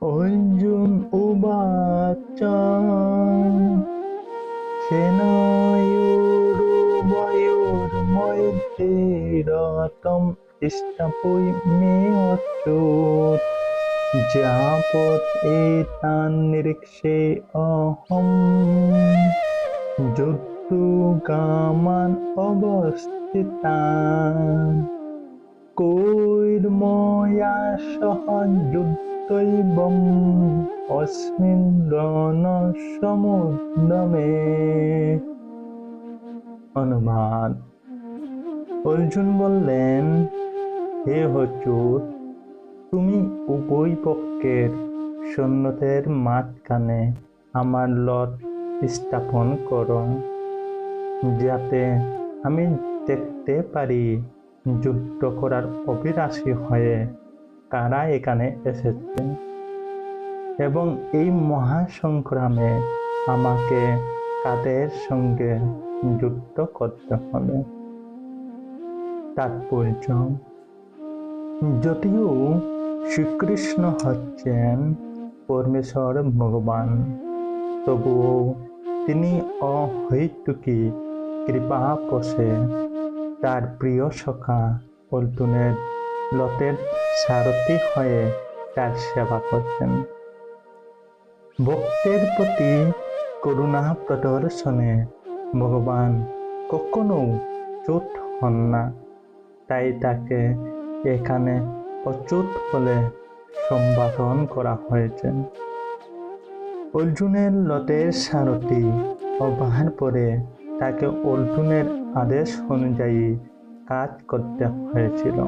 अर्जुन उवाच सेनयोरुभयोर्मध्ये रतं स्थापय मे अच्युत ज्यावत् एतान् निरीक्षे अहं युद्धगामान् अवस्थितान् कैर्मया सह युद्धैवम् अस्मिन् रणसमुद्यमे। অনুবাদ। অর্জুন বললেন, হে অচ্যুত, তুমি উভয় পক্ষের সৈন্যদের মাঝখানে আমার রথ স্থাপন করো, যাতে আমি দেখতে পারি যুদ্ধ করার অভিলাষী হয়ে কারা এখানে এসেছে এবং এই মহাসংগ্রামে আমাকে কাদের সঙ্গে যুদ্ধ করতে হবে। তাৎপর্য: যদিও শ্রীকৃষ্ণ হচ্ছেন পরমেশ্বর ভগবান, তবুও তিনি অহৈতুকী কৃপাবশে তার প্রিয় সখা অর্জুনের রথের সারথি হয়ে তার সেবা করছেন। ভক্তের প্রতি করুণা প্রদর্শনে ভগবান কখনো চ্যুত হন না, তাই তাকে এখানে অচ্যুত বলে সম্বোধন করা হয়েছে। অর্জুনের রথের সারথি হবার পরে তাকে অর্জুনের আদেশ অনুযায়ী কাজ করতে হয়েছিল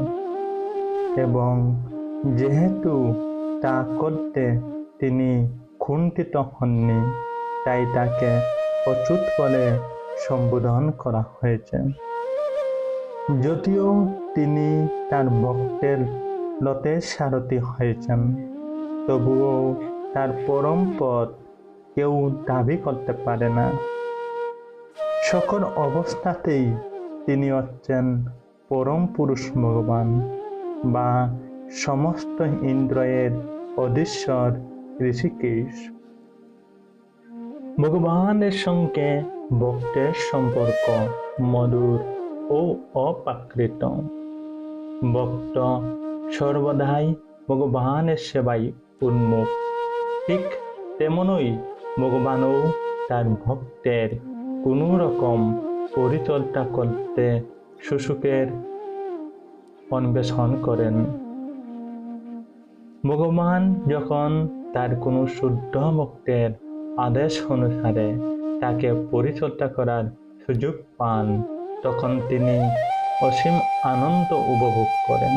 এবং যেহেতু তা করতে তিনি কুণ্ঠিত হননি, তাই তাকে অচ্যুত বলে সম্বোধন করা হয়েছে। যদিও তিনি তার ভক্তের রথের সারথি হয়েছেন, তবুও তার পরম পদ কেউ দাবি করতে পারে না। সকল অবস্থাতেই তিনি হচ্ছেন পরম পুরুষ ভগবান বা সমস্ত ইন্দ্রিয়ের অধীশ্বর ঋষিকেশ। ভগবানের সঙ্গে ভক্তের সম্পর্ক মধুর ও অপ্রাকৃত। ভক্ত সর্বদাই ভগবানের সেবায় উন্মুখ। ঠিক তেমনই ভগবানও তার ভক্তের কোনো রকম পরিচর্যা করতে সুসুখের অন্বেষণ করেন। ভগবান যখন তার কোনো শুদ্ধ ভক্তের আদেশ অনুসারে তাকে পরিচর্যা করার সুযোগ পান, তখন তিনি অসীম আনন্দ উপভোগ করেন।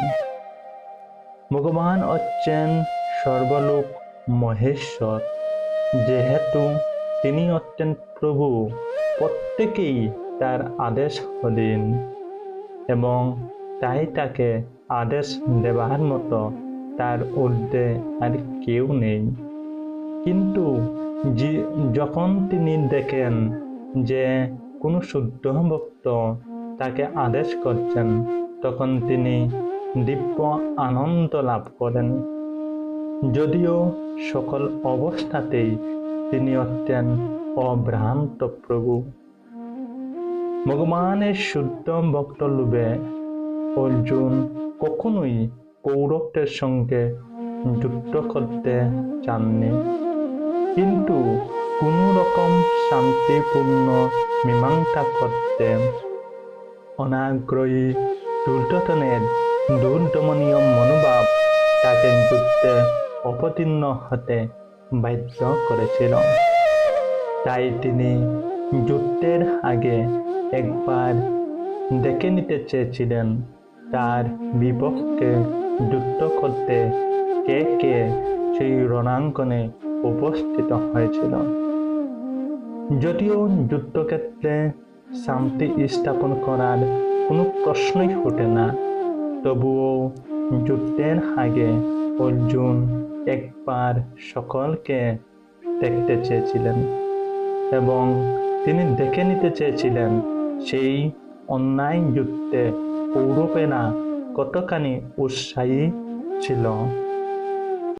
ভগবান হচ্ছেন সর্বলোক মহেশ্বর। যেহেতু তিনি হচ্ছেন প্রভু, প্রত্যেকেই তার আদেশ অধীন এবং তাই তাকে আদেশ দেবার মতো তার ঊর্ধ্বে আর কেউ নেই। কিন্তু যখন তিনি দেখেন যে কোনো শুদ্ধ ভক্ত তাকে আদেশ করছেন, তখন তিনি দিব্য আনন্দ লাভ করেন। যদিও সকল অবস্থাতেই তিনি হচ্ছেন অভ্রান্ত প্রভু। ভগবানের শুদ্ধ ভক্ত লোভে অর্জুন কখনোই কৌরবদের সঙ্গে যুদ্ধ করতে চাননি, কিন্তু কোনো রকম শান্তিপূর্ণ মীমাংসা করতে অনাগ্রহী দুর্যোধনের দুর্দমনীয় মনোভাব তাকে যুদ্ধে অবতীর্ণ হতে বাধ্য করেছিল। তাই তিনি যুদ্ধের আগে একবার দেখে নিতে চেয়েছিলেন তার বিপক্ষে যুদ্ধ করতে কে কে সেই রণাঙ্গনে উপস্থিত হয়েছিল। যদিও যুদ্ধক্ষেত্রে শান্তি স্থাপন করার কোনো প্রশ্নই ওঠে না, তবুও যুদ্ধের আগে অর্জুন একবার সকলকে দেখতে চেয়েছিলেন এবং তিনি দেখে নিতে চেয়েছিলেন সেই অন্যায় যুদ্ধে কৌরবেরা কতখানি উৎসাহী ছিল।